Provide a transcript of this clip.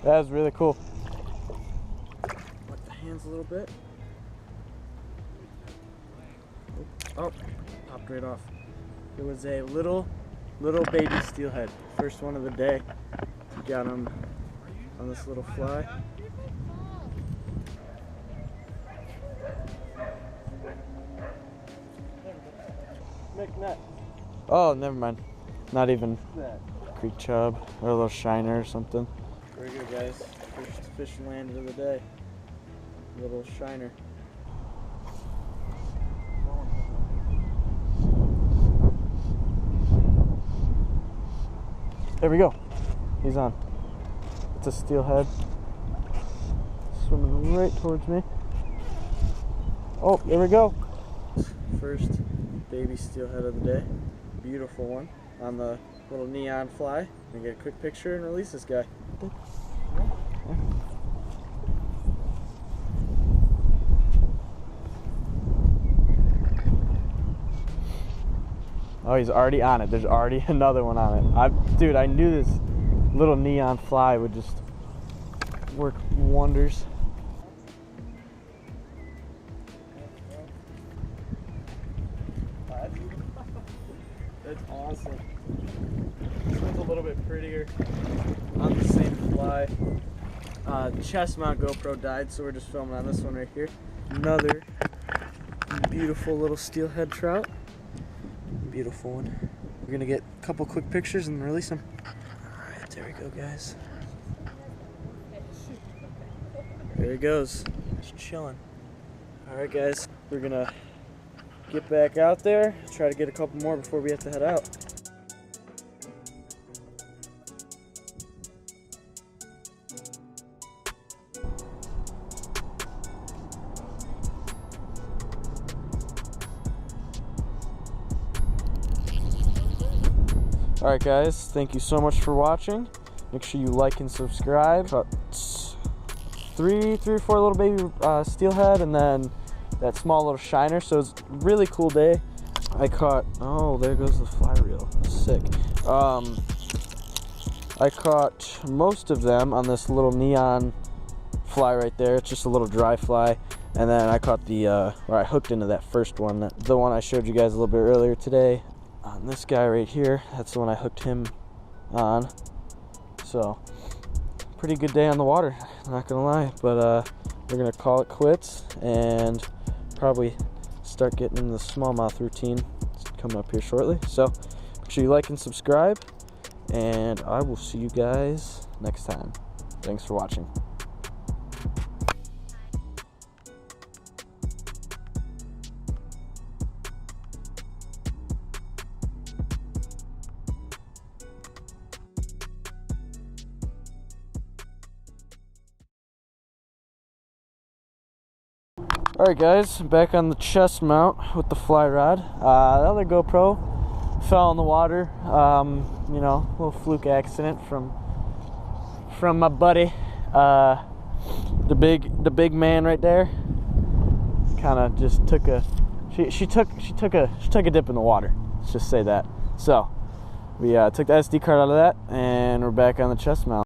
That was really cool. Let the hands a little bit. Oh, popped right off. It was a little baby steelhead. First one of the day. Got him on this little fly. Oh, never mind. Not even creek chub or a little shiner or something. Very good, guys. First fish landed of the day. Little shiner. There we go. He's on. It's a steelhead. Swimming right towards me. Oh, there we go. First baby steelhead of the day. Beautiful one on the little neon fly. Gonna get a quick picture and release this guy. Oh, he's already on it. There's already another one on it. Dude, I knew this little neon fly would just work wonders. That's awesome. This one's a little bit prettier on the same fly. Chest mount GoPro died, so we're just filming on this one right here. Another beautiful little steelhead trout. Beautiful one. We're gonna get a couple quick pictures and release them. Alright, there we go, guys. There he goes. Just chilling. Alright, guys. We're gonna get back out there, try to get a couple more before we have to head out. Alright guys, thank you so much for watching. Make sure you like and subscribe. About three or four little baby steelhead and then that small little shiner. So it's a really cool day. I caught, oh, there goes the fly reel. Sick. I caught most of them on this little neon fly right there. It's just a little dry fly. And then I caught the, or I hooked into that first one, the one I showed you guys a little bit earlier today. On this guy right here, that's the one I hooked him on. So, pretty good day on the water, not gonna lie. But we're gonna call it quits and probably start getting in the smallmouth routine. It's coming up here shortly. So, make sure you like and subscribe, and I will see you guys next time. Thanks for watching. Alright guys, back on the chest mount with the fly rod. The other GoPro fell in the water. You know, a little fluke accident from my buddy. The big man right there. Kind of just took a she took a dip in the water. Let's just say that. So we took the SD card out of that and we're back on the chest mount.